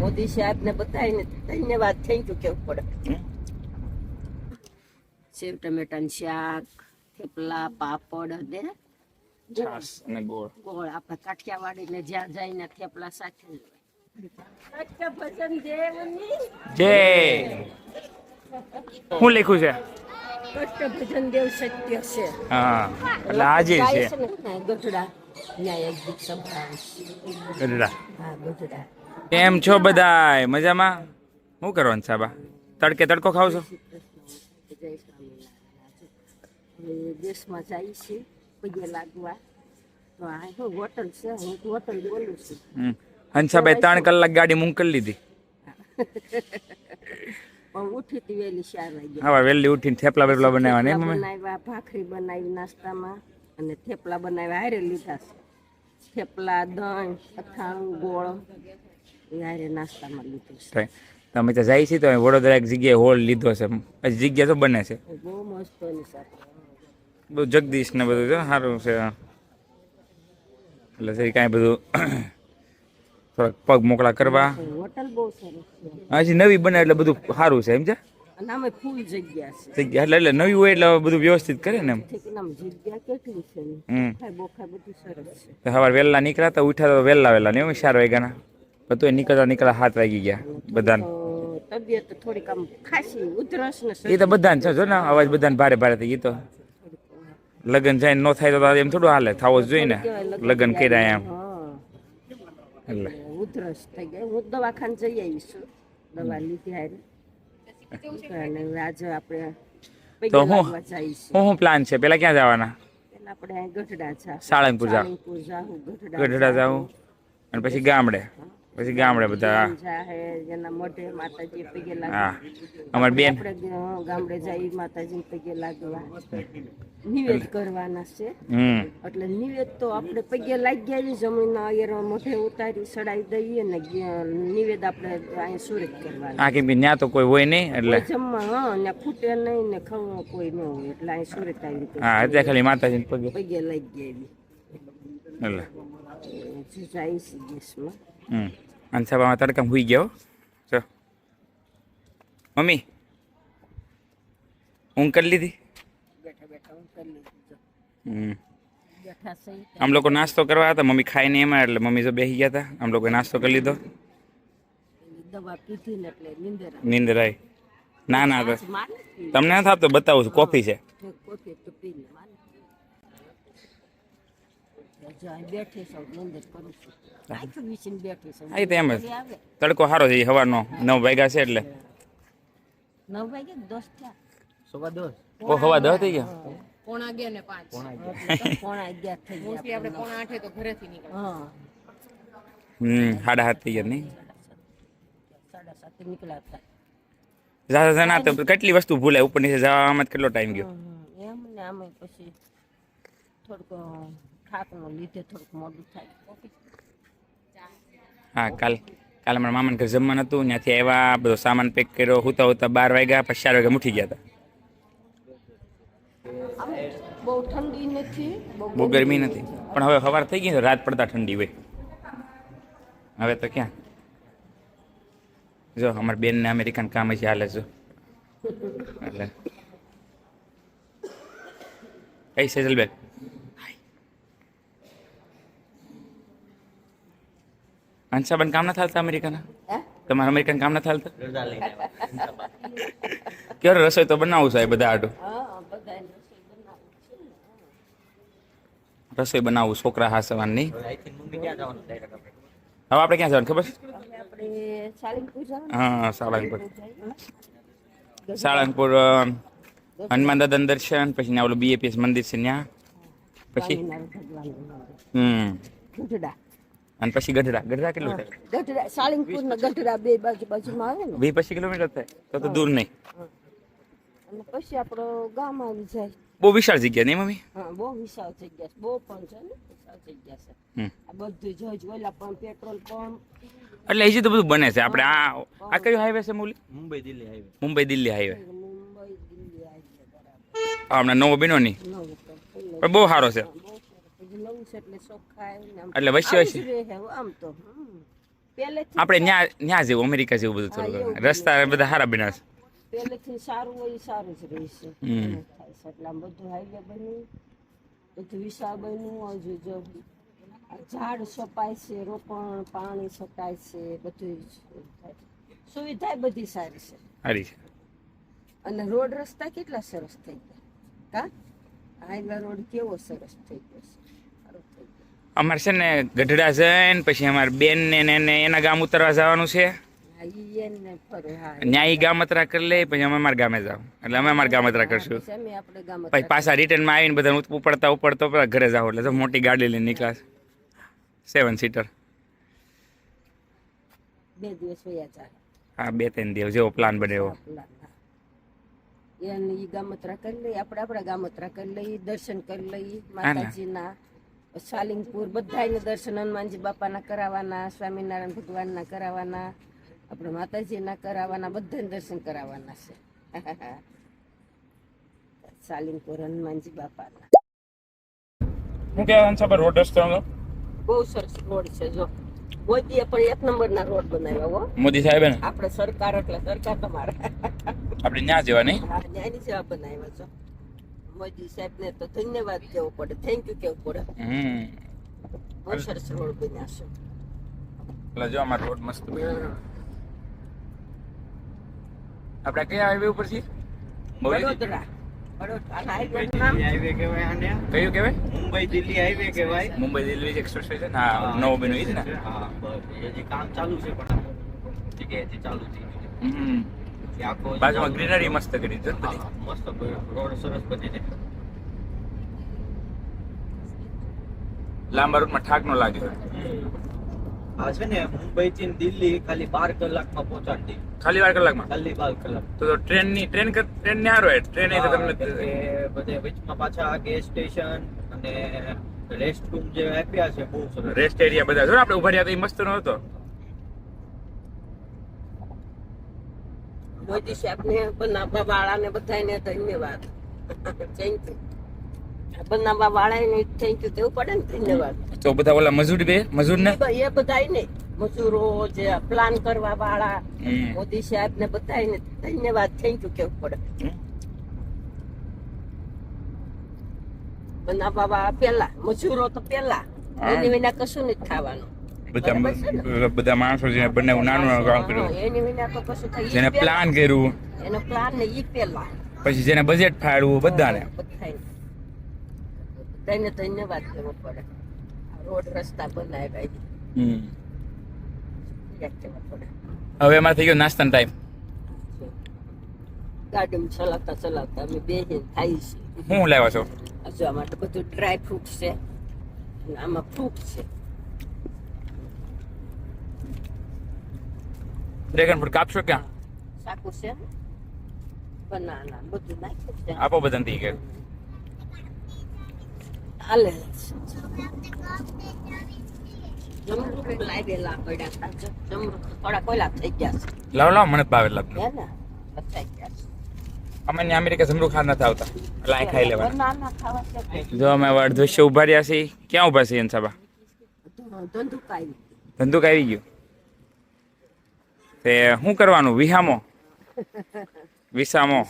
મોદી સાહેબને બધાને ધન્યવાદ થેન્ક યુ કેવું પડે. સેવ ટમેટાનું શાક, થેપલા, પાપડ અને છાસ અને ગોળ. ગોળ. આપણે કાઠિયાવાડીને જ્યાં જઈને થેપલા સાથે જ હોય. સત્ય ભજન દેવની જય. શું લખ્યું છે? કષ્ટ ભજન દેવ સત્ય છે. હા એટલે હાજી છે. ગઢડા ન્યાય ગીત સંભળાવીશ. ગઢડા. હા ગઢડા. કેમ છો બધાય? મજામાં? શું કરવાનું સાબા? તડકે તડકો ખાવ છો? જય સ્વામિનારાયણ. દેશમાં જાય છે પગે લાગવા તો આ શું હોટલ છે, હું હોટલ બોલું છું. હંસાભાઈ 3 કલાક ગાડી મોકલી લીધી. પણ ઉઠી હતી વહેલી 4 વાગે. હવે વહેલી ઉઠીને થેપલા બેપલા બનાવવા ને મમ્મી? બનાવ્યા, ભાખરી બનાવી નાસ્તામાં અને થેપલા બનાવ્યા. હારે લીધા છે થેપલા, દહીં, અથાણું, ગોળ એ હારે નાસ્તામાં લીધું છે. તમે તો જાય છે તો વડોદરા એક જગ્યાએ હોલ લીધો છે. હજી જગ્યા તો બને છે. બહુ મસ્ત એની સાથે બહુ જગદીશ ને બધું છે, સારું છે. એટલે સરી કાંઈ બધું થોડાક પગ મોકળા કરવા. હોટલ બહુ સરસ છે હજી નવી બને એટલે બધું સારું છે એમ છે. અને આમે ફૂલ જગ્યા છે. જગ્યા એટલે નવી હોય એટલે બધું વ્યવસ્થિત કરે ને એમ. ઠીક જગ્યા કેટલી છે ને. બોખાય બધું સરસ છે. સવારે વહેલા નીકળ્યા તો ઉઠ્યા તો વહેલા ને 4 વાગ્યાના. બધું નીકળતા 7 વાગી ગયા બધાને. તબિયત થોડીક આમ ખાસી ઉધરસ ને એ તો બધાને છે જો ને, અવાજ બધાને ભારે ભારે થઈ ગઈ. તો લગ્ન જાય ન થાય તો એમ થોડું હાલે, થવો જ જોઈએ ને. લગ્ન કર્યા એમ એટલે ઉધરસ થઈ ગઈ. હું દવાખાને જઈ આવીશું, દવા લીધી હારી. અને આજે આપણે પગે તો હું લાગવા જઈશું. શું પ્લાન છે? પેલા ક્યાં જવાના? પેલા આપણે અહીં ગઢડા જા સાળંગપુર જાવ. જાહું, ગઢડા જાવું અને પછી ગામડે બધા. જાહે એના મોઢે માતાજી પગે હા લાગવા. અમારી બેન આપણે ગામડે જઈ માતાજી પગે લાગવા નિવેદ કરવાના છે. એટલે નિવેદ તો આપણે પગે લાગ્યા જમીન અયર મોઢે ઉતારી ચડાઈ દઈએ ને નિવેદ આપણે અહીં સુરત કરવાના. હા કેમ કે ત્યાં તો કોઈ હોય નહીં એટલે જમવા ને ખૂટે નહીં ને ખવા કોઈ ન હોય એટલે અહીં સુરત આવી રીતે હા અત્યારે ખાલી માતાજી પગે પગે લાગી એટલે એવી જાય છે દેશમાં. અંસાબામાં તડકામાં હુઈ ગયો છો મમ્મી? ઊંઘ કરી લીધી? બેઠા બેઠા હું કરી લીધું. બેઠા સહી આમ લોકો નાસ્તો કરવા હતા, મમ્મી ખાઈ નહીં એમાં એટલે મમ્મી તો બેસી ગયા હતા. આમ લોકો નાસ્તો કરી લીધો. દવા પીધી ને એટલે નીંદર આવી? ના તો તમને નથી આપતો, બતાવું છું. કોફી છે. કોફી તો પી લે બેઠી છું નીંદર કરું છું. આખું વીસીને બેઠી છું. હા એ તો એમ જ તડકો સારો છે સવારનો 9 વાગ્યા છે એટલે 9 વાગે 10 થયા. ઓ સવા 10 થઈ ગયા. પોણા 11 ને 5 પોણા 11 થઈ ગયા. આપણે પોણા 8 તો ઘરેથી નીકળે. હા 7:30 થઈ ગયા નહીં? 7:30 નીકળ્યા હતા. ના તો કેટલી વસ્તુ ભૂલાય ઉપર નીચે જવામાં કેટલો ટાઈમ ગયો. એમ ને આમે પછી થોડુંક થાકનો લીધે થોડુંક મોડું થાય. હા કાલે મારા મામાને ઘર જમવાનું હતું, ત્યાંથી આવ્યા, બધો સામાન પેક કર્યો, હુતા 12 વાગ્યા, પછી 4 વાગે ઉઠી ગયા હતા. બહુ ઠંડી નથી, બહુ ગરમી નથી, પણ હવે સવાર થઈ ગઈ તો રાત પડતા ઠંડી હોય. હવે તો ક્યાં જો અમારી બેનને અમેરિકન કામ હજી હાલે છે એટલે કઈ સેજલ બેન અંશાબેન કામ ના થાલતા અમેરિકાના? તમારે અમેરિકન કામ ના થાલતા? ક્યારે રસોઈ તો બનાવું છે બધા આટું. રસોઈ બનાવું, છોકરા હાસવાની. હવે આપણે ક્યાં જવાનું ખબર? હા સાળંગપુર. સાળંગપુર હનુમાન દાદાનું દર્શન, પછી ત્યાં ઓલું BAPS મંદિર છે ત્યાં, પછી અને પછી ગઢડા કેટલું થાય? ગઢડા સાળંગપુર ને ગઢડા બે બાજુમાં આવે ને. 20-25 કિલોમીટર થાય તો દૂર નહીં. અને પછી આપણો ગામ આવી જાય. બહુ વિશાળ જગ્યા નહીં મમ્મી? હા બહુ વિશાળ જગ્યા છે, બહુ પણ છે ને વિશાળ જગ્યા છે. આ બધું જોઈ ઓલા પણ પેટ્રોલ પંપ એટલે હજી તો બધું બને છે. આપણે આ કયો હાઈવે છે મુલી? મુંબઈ દિલ્હી હાઈવે. મુંબઈ દિલ્હી આવી બરાબર. હમણાં નવો બન્યો નહીં પણ બહુ સારો છે. નવું છે એટલે ચોખ્ખાઈ ને એટલે વચ્ચે રહે આમ તો પહેલેથી આપણે ન્યા જેવું અમેરિકા જેવું બધું હા, થોડું એવું રસ્તા બધા સારા બન્યા છે. પહેલેથી સારું હોય ઈ સારું જ રહેશે હમ. એવું થાય છે એટલે આમ બધું હાઈવે બન્યું બધું વિશાળ બન્યું હજુ જો આ ઝાડ સપાય છે રોપણ પાણી છટાય છે બધું જ એવું થાય. સુવિધા બધી સારી છે સારી છે. અને રોડ રસ્તા કેટલા સરસ થઈ ગયા કા હાઈવે રોડ કેવો સરસ થઈ ગયો છે સારો થઈ ગયો. અમારે છે ને ગઢડા જઈને પછી અમારે બેન ને એને એના ગામ ઉતરવા જવાનું છે. હા ઈ એને ફરે હા ન્યા ઈ ગામતરા કરી લે પછી અમે અમારા ગામે જાવ એટલે અમે અમારા ગામતરા કરશું. પછી અમે આપણે ગામ પછી પાછા રિટર્નમાં આવીને બધા ઉપડતા પેલા ઘરે જાવ એટલે તો મોટી ગાડી લઈને નીકળ્યા 7 સીટર. 2 દિવસ વયા જાય હા 2-3 દિવસ જેવો પ્લાન બને એવો. એને ઈ ગામત્રા કરી લઈએ આપણે આપણા ગામત્રા કરી લઈએ દર્શન કરી લઈએ માતાજીના સાલિંગપુર બધાયને દર્શન હનુમાનજી બાપાના કરાવવાના સ્વામિનારાયણ ભગવાનના કરાવવાના આપણે માતાજીના કરાવવાના બધાને દર્શન કરાવવાના છે સાલિંગપુર હનુમાનજી બાપાના. હું કહેવાનું છે રોડ રસ્તો બહુ સરસ રોડ છે જો મોદીએ પણ 1 નંબરના રોડ બનાવ્યા હો મોદી સાહેબે ને આપણે સરકાર એટલે સરકાર તમારા આપણે ન્યા જેવા નહીં. હા ન્યાયની સેવા બનાવ્યા છો મોદી સાહેબને તો ધન્યવાદ કહેવો પડે થેન્ક યુ કહેવું પડે. બહુ સરસ રોડ બન્યા છે એટલે જો અમારો રોડ મસ્ત બન્યો. આપણે કયા હાઈવે ઉપર છીએ? વડોદરા વડોદરા હાઈવે નામ હાઈવે કહેવાય આને. કયું કહેવાય? મુંબઈ દિલ્હી હાઈવે કહેવાય. મુંબઈ દિલ્હી એક્સપ્રેસ છે ને હા નવો બન્યો ઈ જ ને. હા બસ એ હજી કામ ચાલુ છે પણ આ જગ્યાએથી ચાલુ થઈ ગયું છે. એ આખો બાજુમાં ગ્રીનરી મસ્ત કરી છે બધી. હા, મસ્ત રોડ સરસ બનીને લાંબા રૂટમાં ઠાક નો લાગે. આ છે ને મુંબઈ થી દિલ્હી ખાલી 12 કલાકમાં પહોંચાડી દે. ખાલી 12 કલાકમાં. ખાલી 12 કલાક. તો ટ્રેન ને હારો હે ટ્રેન એ તો તમને એ બધે વચમાં પાછા ગેસ સ્ટેશન અને રેસ્ટ રૂમ જે આપ્યા છે બહુ સરસ. રેસ્ટ એરિયા બધા જો આપણે ઉભા રહ્યા તો એ મસ્ત નો હતો. મોદી સાહેબને બનાવવા વાળાને બધાને ધન્યવાદ થેન્ક યુ બનાવવા વાળાને થેન્ક યુ કેવું પડે ને ધન્યવાદ. તો બધા ઓલા મજૂર ને એ બધાને મજૂરો જે પ્લાન કરવા વાળા મોદી સાહેબ ને બધાને ધન્યવાદ થેન્ક યુ કેવું પડે. બનાવવા વાળા પેલા મજૂરો તો પેલા એની વિના કશું નથી ખાવાનું. બધા માણસો જેને બંને નાનું કામ કર્યું એની વિના તો કશું થાય જેને પ્લાન કર્યું એનો પ્લાન ને ઈ પેલા પછી જેને બજેટ ફાળવું બધાને બધાને ધન્યવાદ કરવો પડે. રોડ રસ્તા બનાવ્યા કેવો પડે. હવે એમાં થઈ ગયો નાસ્તાનો ટાઈમ. ગાડીમાં ચલાવતા અમે બેસીને ખાઈ છીએ. હું લાવ્યા છો? હજુ આમાં તો બધું ડ્રાય ફ્રૂટ છે અને આમાં ફ્રૂટ છે. ડ્રેગન ફ્રૂટ કાપશો ક્યાં? સાકુ છે બનાના બધું નાખ્યું છે. આપો બધાને થઈ ગયું. હાલે જમરૂખ લાવેલા પડ્યા હતા જમરૂખ થોડા કોયલા થઈ ગયા છે લાવ મને ભાવે લાવ. હે ને બચાઈ ગયા છે. અમે ત્યાં અમેરિકા જમરૂખ ખા નથી આવતા એટલે અહીં ખાઈ લેવાના. બનાના ખાવા છે જો અમે અડધો ઉભા રહ્યા છીએ. ક્યાં ઉભા છીએ સાબા? ધંધુકાઈ ધંધુક આવી ગયું તે શું કરવાનું? વિહામો વિસામો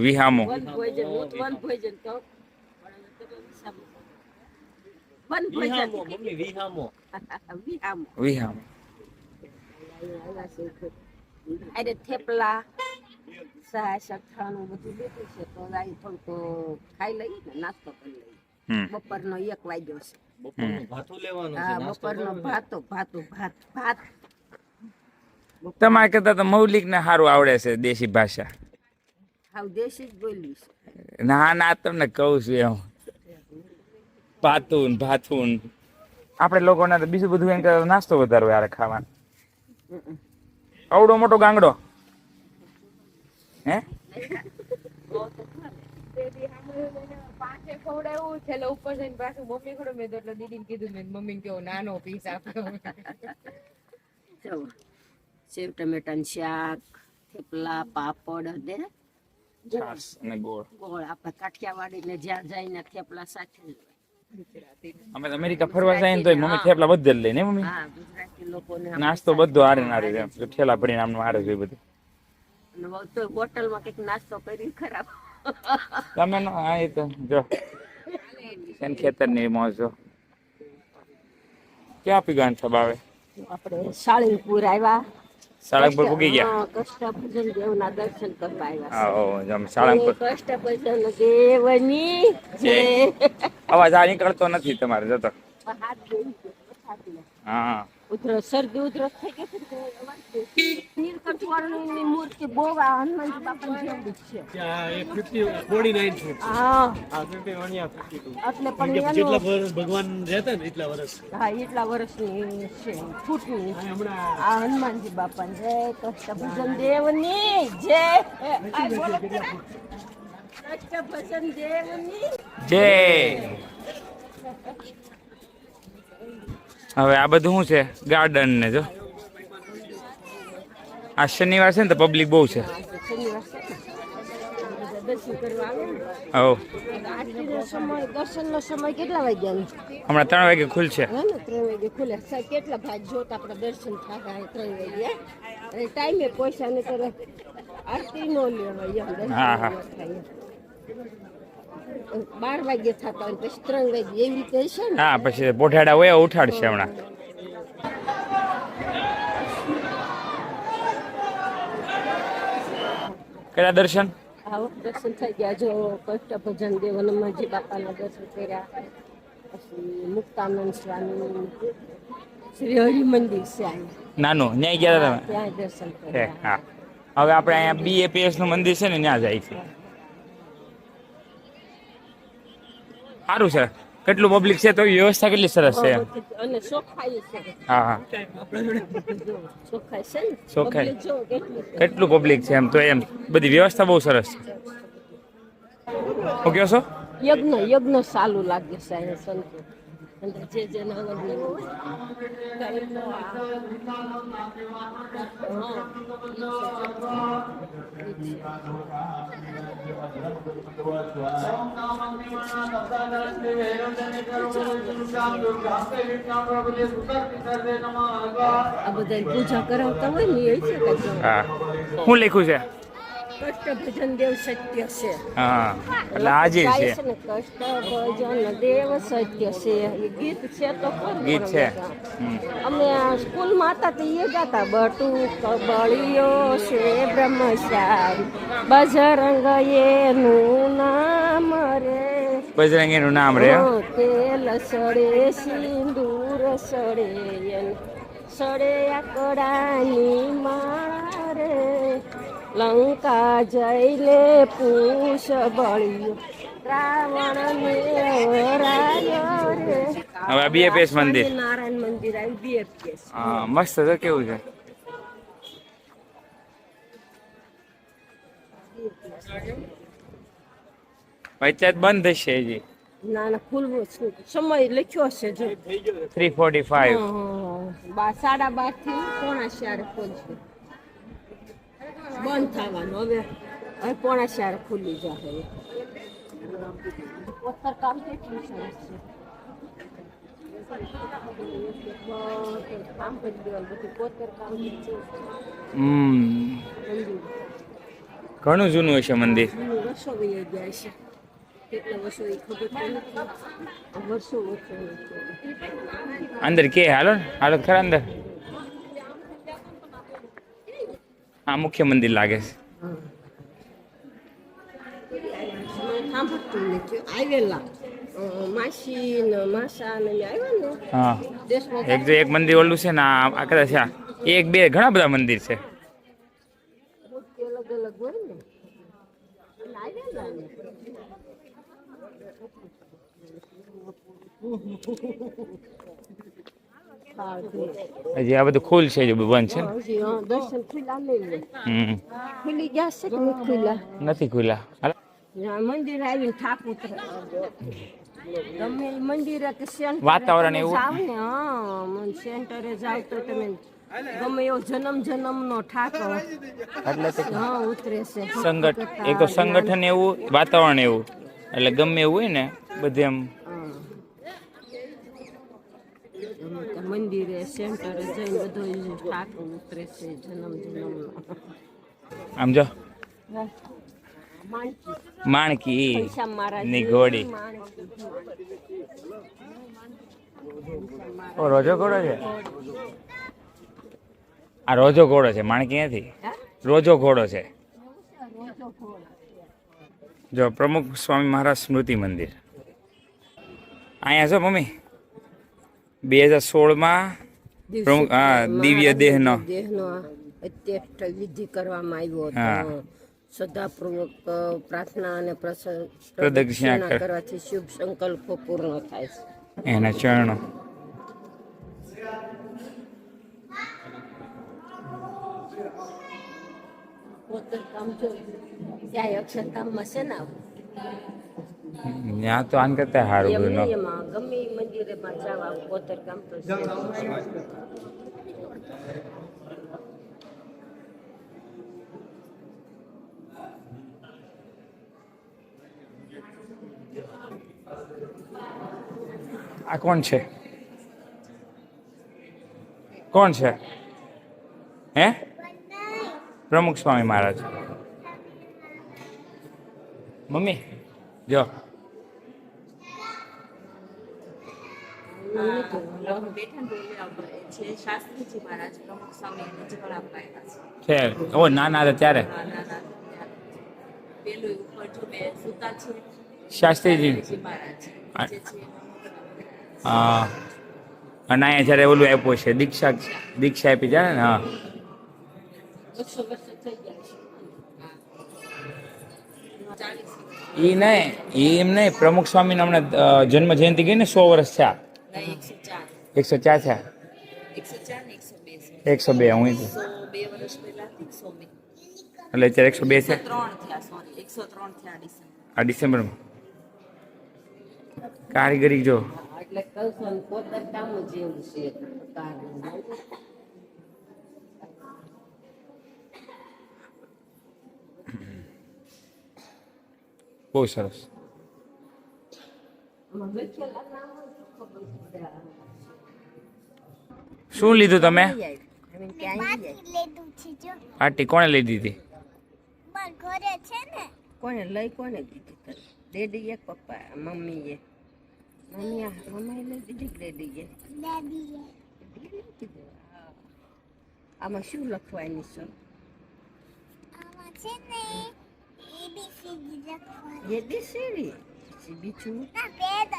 વિહામો વન ભોજન હું તો વન ભોજન કહું વન ભોજન મમ્મી વિહામો. વિહામો વિહામો અરે થેપલા સાસ અથાણું બધું લીધું છે તો અહીં થોડુંક ખાઈ લઈએ ને નાસ્તો કરી લઈએ. બપોરનો 1 વાગ્યો છે. બપોરનું ભાથું લેવાનું છે. હા નાસ્તો બપોરનો કરવાનો. ભાત તમારે કરતા તો મૌલિક ને સારું આવડે છે દેશી ભાષા. હાવ દેશી જ બોલવી છે. ના તમને કહું છું એમ ભાથુન આપણે લોકોને તો બીજું બધું એમ કે નાસ્તો વધારે યાર ખાવાનો. આવડો મોટો ગાંગડો હે પાંચે ખવડાવ્યું છેલ્લે ઉપર જઈને પાછું મમ્મી ખવડાવ્યું. મેં તો એટલે દીદીને કીધું મેં મમ્મીને કેવો નાનો પીસ આપ્યો. જો સેવ ટમેટાનું શાક થેપલા પાપડ અને છાસ અને ગોળ. ગોળ આપણે કાઠિયાવાડીને જ્યાં જઈને થેપલા સાથે જ હોય. અમે તો અમેરિકા ફરવા જાય ને તો મમ્મી થેપલા બધે જ લઈને મમ્મી હા ગુજરાતી લોકોને નાસ્તો બધો હારે નારે એમ ઠેલા ભરીને આમનું હારે જોઈએ બધું તો હોટલમાં કંઈક નાસ્તો કરી ખરાબ તમે નો હા એ તો જો એન ખેતર ની મોજ જો ક્યાં પીગાન છે બાવે આપણે સાળંગપુર આવ્યા સાળંગપુર પૂગી ગયા કષ્ટભંજન દેવના દર્શન કરવા આવ્યા હા ઓ જમ સાળંગપુર કષ્ટભંજન દેવની જય અવાજ આ નીકળતો નથી તમારે જતો હાથ જોઈ ગયો હા ઉધરસ શરદી ઉધરસ થઈ ગઈ છે નીલકંઠવાળની મૂર્તિ બહુ આ હનુમાનજી બાપાની જેવડી જ છે હા એટલે પણ એનું ભગવાન રહેતા ને એટલા વર્ષ હા એટલા વર્ષની છે ફૂટની આ હનુમાનજી બાપાની જય કષ્ટભંજન દેવની જય કષ્ટભંજન દેવની જય હવે આ બધું શું છે ગાર્ડન ને જો આ શનિવાર છે ને તો પબ્લિક બહુ છે શનિવાર છે દર્શન કરવા આવે ને હો આરતીનો સમય દર્શનનો સમય કેટલા વાગ્યાનો હમણાં 3 વાગે ખુલશે હે ને 3 વાગે ખુલે કેટલા ભાઈ જોત આપણે દર્શન થાય 3 વાગે અને ટાઈમે પૈસા ને કરે આરતી નો લેવાય એમ હા, હા. 12 વાગે થતા હોય પછી 3 વાગે એવી રીતે છે ને હા પછી પોઠાડા હોય ઉઠાડશે હમણાં કર્યા દર્શન આવો દર્શન થઈ ગયા જો કષ્ટભંજન દેવ હનુમાનજી બાપાના દર્શન કર્યા પછી મુક્તાનંદ સ્વામી શ્રી હરિ મંદિર છે અહીંયા નાનું ન્યાય ગયા હતા ત્યાં દર્શન તમે કર્યા હા હવે આપણે અહીંયા BAPS નું મંદિર છે ને ત્યાં જાય છે સારું છે કેટલું પબ્લિક છે તો વ્યવસ્થા કેટલી સરસ છે અને ચોખ્ખાઈ છે હા હા ચોખ્ખાઈ છે ને ચોખ્ખાઈ. public જો કેટલી છે. કેટલું પબ્લિક છે એમ તો એમ બધી વ્યવસ્થા બહુ સરસ છે શું કહો છો યજ્ઞ ચાલુ લાગે છે અહીંયા સંતો અને જે જે નાના આ બધા પૂજા કરાવતા હોય ને એ છે કે હા શું લખ્યું છે કષ્ટભજન દેવ સત્ય છે હા એટલે આજે ગાય છે ને કષ્ટભજન દેવ સત્ય છે એ ગીત છે તો ખરું ગીત છે પણ અમે સ્કૂલમાં હતા તો એ ગાતા બટુક બળિયો છે બ્રહ્મચારી બજરંગ એનું નામ રે બજરંગી નું નામ રે તેલ સડે સિંદૂર સડે સડે આકડાની મારે લંકા જઈને પૂછ બળ્યો રાવણ ને હરાયો રે હવે આ BAPS મંદિર નારાયણ મંદિર આવ્યું BAPS હા મસ્ત છે કેવું છે પંચાયત બંધ થશે હજી ના ના ખુલવું છે સમય લખ્યો છે જો 3:45 12:30 થી 4:30 ખોલશે બંધ થવાનું હવે 4:30 ખુલી જશે પથ્થર કામ કેટલું સરસ છે કામ કરી દેવાનું બધું પથ્થર કામ ઘણું જૂનું હશે મંદિર વર્ષો વહી ગયા છે કેટલા વર્ષો એ ખબર તો નથી વર્ષો અંદર કે હાલો ને હાલો ખરા અંદર હા મુખ્ય મંદિર લાગે છે સાંભળતું નથી આવેલા માસી ને માસા ને આવ્યા ને હા દેશમાં એક મંદિર ઓલું છે ને આ કદાચ છે એક બે ઘણા બધા મંદિર છે મૂર્તિ અલગ અલગ હોય ને આવેલા ને હજી આ બધું ખુલ છે હજી બંધ છે દર્શન ખુલ્લા નહીં હમ ખુલી ગયા છે કે નથી ખુલ્લા નથી ખુલ્લા હાલો મંદિર આવીને થાક ઉતરે ગમે ઈ મંદિરે કે સેન્ટર વાતાવરણ એવું. જાવ ને હા સેન્ટરે જાવ તો તમે ગમે એવો જન્મ નો ઠાક એટલે તો હા ઉતરે છે એક તો સંગઠન એવું વાતાવરણ એવું એટલે ગમે એવું હોય ને બધે એમ મંદિરે સેન્ટરે જઈને બધો ઠાક ઉતરે છે જન્મ જન્મનો. આમ જો માણકી માણકી પૈસા મારા ની ઘોડી. ઓ રોજો ઘોડો છે. આ રોજો ઘોડો છે, માણકી નથી. રોજો ઘોડો છે. જો પ્રમુખ સ્વામી મહારાજ સ્મૃતિ મંદિર અહીંયા છો મમ્મી. 2016માં પ્રમુખ દિવ્ય દેહનો અત્યષ્ટ વિધિ કરવામાં આવ્યો હા. હતો. શ્રદ્ધાપૂર્વક પ્રાર્થના અને પ્રદક્ષિણા પ્રદક્ષિણા કરવાથી શુભ સંકલ્પો પૂર્ણ થાય છે. એના ચરણો. કોતરકામ જો ત્યાં અક્ષરધામમાં છે ને આવું. ત્યાં તો આન કરતા સારું એમ બધું નહીં, એમાં ગમે એ મંદિરેમાં જવા કોતરકામ તો છે. આ કોણ છે? કોણ છે? હે પ્રમુખ સ્વામી મહારાજ. મમ્મી જો છે શાસ્ત્રીજી મહારાજ પ્રમુખ સ્વામી એને જળ અપાયા છે. ઓ નાના હતા ત્યારે પેલું ઉપર જો બે સુતા છે શાસ્ત્રીજી. મહારાજ જે છે હા અને અહીંયા જ્યારે ઓલું આપ્યું છે દીક્ષા આપી જાય ને. હા 100 વર્ષ થઈ ગયા છે. એ નહીં, એમ નહીં. પ્રમુખ સ્વામીને હમણાં જન્મ જયંતિ ગઈ ને 100 વર્ષ થયા. 104 થયા. 102 હું 2 વર્ષ પહેલા 102 એટલે અત્યારે 102 છે. 3 થયા સોરી 103 થયા ડિસેમ્બર. આ ડિસેમ્બરમાં કારીગરી જો. એટલે કલ્સન કોતરકામ જ એવું છે. કારણ બહુ સરસ. શું લીધું તમે? પાર્ટી કોણે લઈ દીધી? કોને લઈ કોને દીધી? ડેડીએ પપ્પા મમ્મીએ મમ્મીએ લઈ દીધી ડેડીએ. આમાં શું લખવાની છે? એબીસીડી બીજું પેડ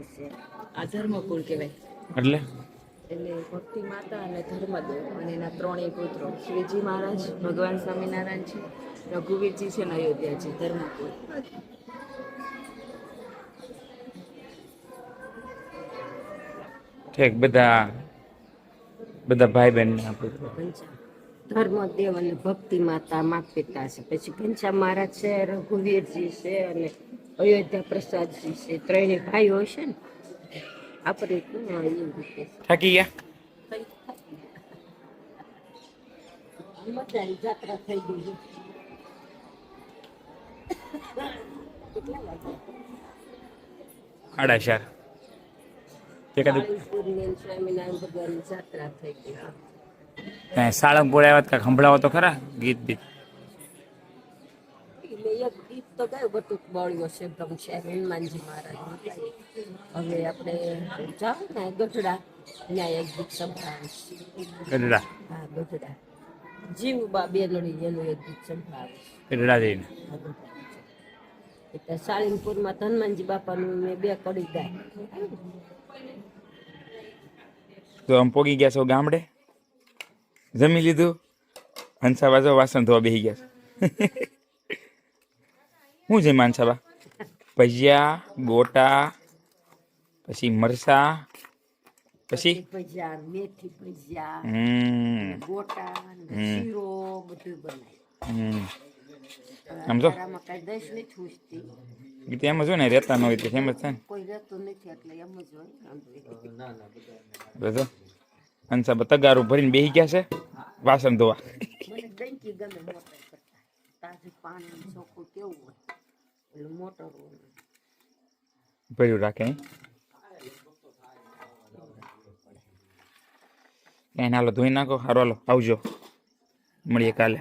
છે. આ ધર્મકુળ કહેવાય. એટલે એટલે ભક્તિ માતા અને ધર્મદેવ અને એના ત્રણેય પુત્રો શ્રીજી મહારાજ, ભગવાન સ્વામિનારાયણ છે, રઘુવીરજી છે ને અયોધ્યાજી. ધર્મકુળ ઠીક. બધા ભાઈ બહેન ધર્મદેવ અને ભક્તિ માતા માતા પિતા છે. પછી ઘનશ્યામ મહારાજ છે, રઘુવીરજી છે અને અયોધ્યા પ્રસાદજી છે. ત્રણેય ભાઈઓ છે ને. આપણે એવું રીતે થાકી ગયા. મજાની જાત્રા થઈ ગઈ. સાડા 4 એકાદું સ્વામિનારાયણ ભગવાનની જાત્રા થઈ ગઈ. સાળંગપુર આવ્યા કાંઈક સંભળાવો તો ખરા ગીત બીત. એટલે એક ગીત તો ગાયું બટુક બળ્યો છે બ્રહ્મશાહ હનુમાનજી મહારાજ. હવે આપણે જાઓ ને ગઢડા, ત્યાં એક ગીત સંભળાવીશ. ગઢડા. હા ગઢડા જીવબા બેનડી એનું એક ગીત સંભળાવીશ. ગઢડા જઈને એટલે સાળીંગપુરમાં હનુમાનજી બાપાનું મેં 2 કડી ગાય. તો આમ પોગી ગયા છો ગામડે. જમી લીધું. હંસાબા જો વાસણ ધોવા બેસી ગયા છે. શું છે માનસાબા? ભજીયા, ગોટા, પછી મરસા, પછી ભજીયા, મેથી ભજીયા, ગોટા, શીરો બધું બનાવ્યું. આમ જો આમાં કઈ દસ નથી પૂછતી. એ તો એમ જ હોય ને, રહેતા ન હોય તો એમ જ થાય કોઈ રહેતું નથી એટલે એમ જ હોય. ને બધો. હંસાબા તગારું ભરીને બેસી ગયા છે વાસણ ધોવા. મને ડંકી ગમે મોટર કરતા. તાજું પાણી ચોખ્ખું કેવું હોય એટલે મોટર હોય. ભર્યું રાખે હે? ક્યાંય હાલો ધોઈ નાખો. હારો હાલો આવજો, મળીએ કાલે.